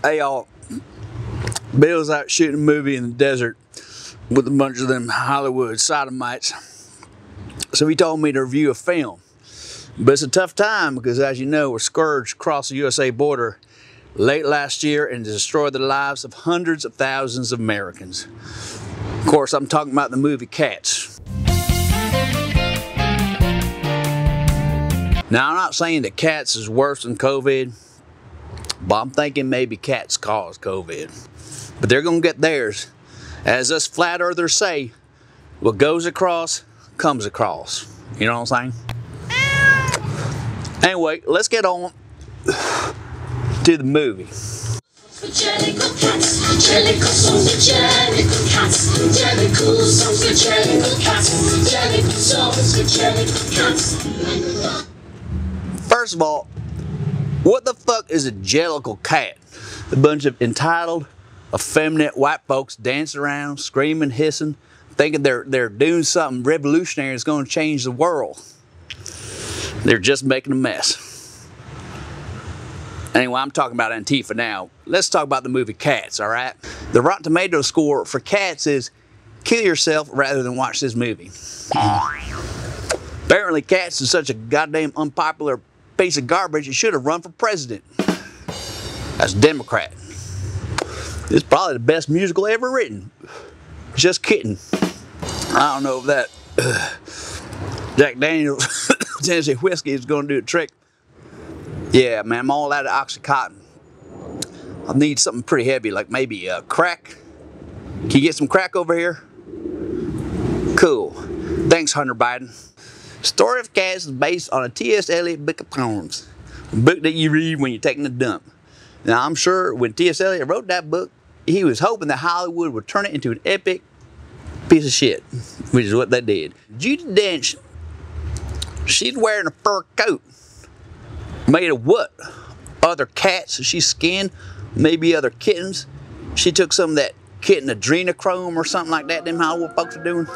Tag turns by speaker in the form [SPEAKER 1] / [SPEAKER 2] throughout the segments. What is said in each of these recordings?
[SPEAKER 1] Hey y'all, Bill's out shooting a movie in the desert with a bunch of them Hollywood sodomites. So he told me to review a film. But it's a tough time because, as you know, we're scourged across the USA border late last year and destroyed the lives of hundreds of thousands of Americans. Of course, I'm talking about the movie Cats. Now, I'm not saying that Cats is worse than COVID, but I'm thinking maybe Cats caused COVID. But they're going to get theirs. As us flat earthers say, what goes across, comes across. You know what I'm saying? Anyway, let's get on to the movie. First of all, what the fuck is a jellicle cat? A bunch of entitled, effeminate white folks dancing around, screaming, hissing, thinking they're doing something revolutionary that's going to change the world. They're just making a mess. Anyway, I'm talking about Antifa now. Let's talk about the movie Cats, alright? The Rotten Tomatoes score for Cats is kill yourself rather than watch this movie. Apparently Cats is such a goddamn unpopular piece of garbage, it should have run for president. As a Democrat. It's probably the best musical ever written. Just kidding. I don't know if that Jack Daniels Tennessee whiskey is going to do a trick. Yeah, man, I'm all out of Oxycontin. I need something pretty heavy, like maybe crack. Can you get some crack over here? Cool. Thanks, Hunter Biden. Story of Cats is based on a T.S. Eliot book of poems. A book that you read when you're taking a dump. Now, I'm sure when T.S. Eliot wrote that book, he was hoping that Hollywood would turn it into an epic piece of shit, which is what they did. Judi Dench, she's wearing a fur coat. Made of what? Other cats she skinned, maybe other kittens. She took some of that kitten adrenochrome or something like that them Hollywood folks are doing.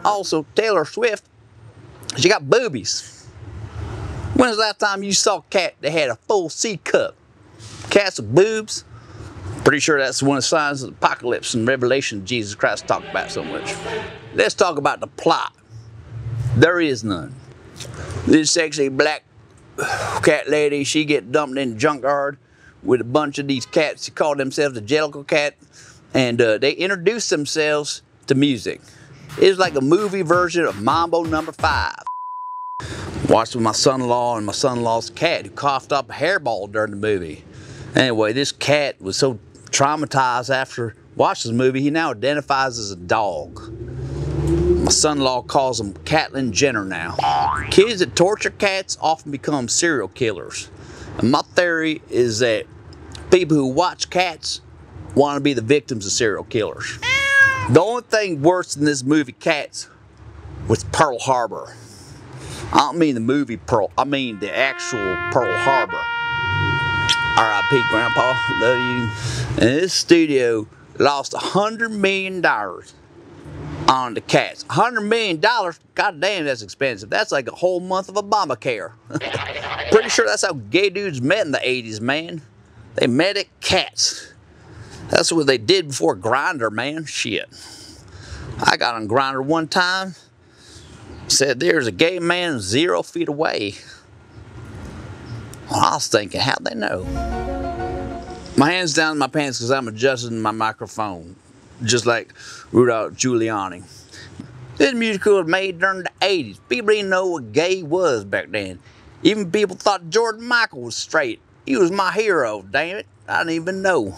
[SPEAKER 1] Also, Taylor Swift, she got boobies. When was the last time you saw a cat that had a full C cup? Cats with boobs? Pretty sure that's one of the signs of the apocalypse and Revelation Jesus Christ talked about so much. Let's talk about the plot. There is none. This sexy black cat lady, she get dumped in the junkyard with a bunch of these cats. They call themselves the Jellicle Cat, and they introduce themselves to music. It's like a movie version of Mambo No. 5. Watched with my son-in-law and my son-in-law's cat who coughed up a hairball during the movie. Anyway, this cat was so traumatized after watching the movie, he now identifies as a dog. My son-in-law calls him Catelyn Jenner now. Kids that torture cats often become serial killers. And my theory is that people who watch cats want to be the victims of serial killers. The only thing worse than this movie Cats was Pearl Harbor. I don't mean the movie Pearl, I mean the actual Pearl Harbor. R.I.P. Grandpa, love you. And this studio lost $100 million on the Cats. $100 million? God damn, that's expensive. That's like a whole month of Obamacare. Pretty sure that's how gay dudes met in the 80s, man. They met at Cats. That's what they did before Grindr, man. Shit. I got on Grindr one time. Said there's a gay man 0 feet away. Well, I was thinking, how'd they know? My hand's down in my pants because I'm adjusting my microphone. Just like Rudolph Giuliani. This musical was made during the 80s. People didn't know what gay was back then. Even people thought George Michael was straight. He was my hero, damn it. I didn't even know.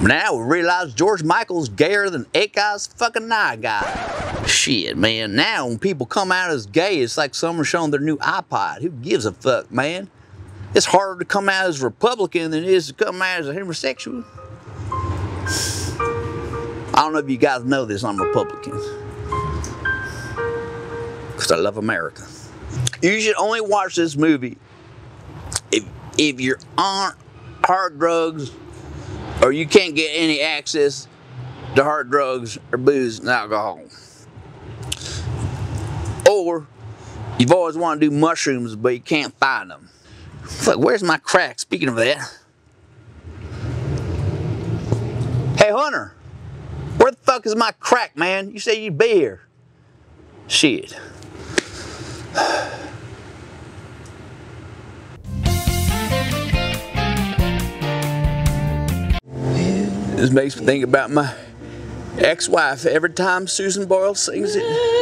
[SPEAKER 1] Now we realize George Michael's gayer than Akai's fucking Nye guy. Shit, man. Now when people come out as gay, it's like someone showing their new iPod. Who gives a fuck, man? It's harder to come out as a Republican than it is to come out as a homosexual. I don't know if you guys know this, I'm Republican. Because I love America. You should only watch this movie if you're on hard drugs or you can't get any access to hard drugs or booze and alcohol. Or you've always wanted to do mushrooms but you can't find them. Fuck, where's my crack? Speaking of that, Hunter, where the fuck is my crack, man? You said you'd be here. Shit. This makes me think about my ex-wife every time Susan Boyle sings it.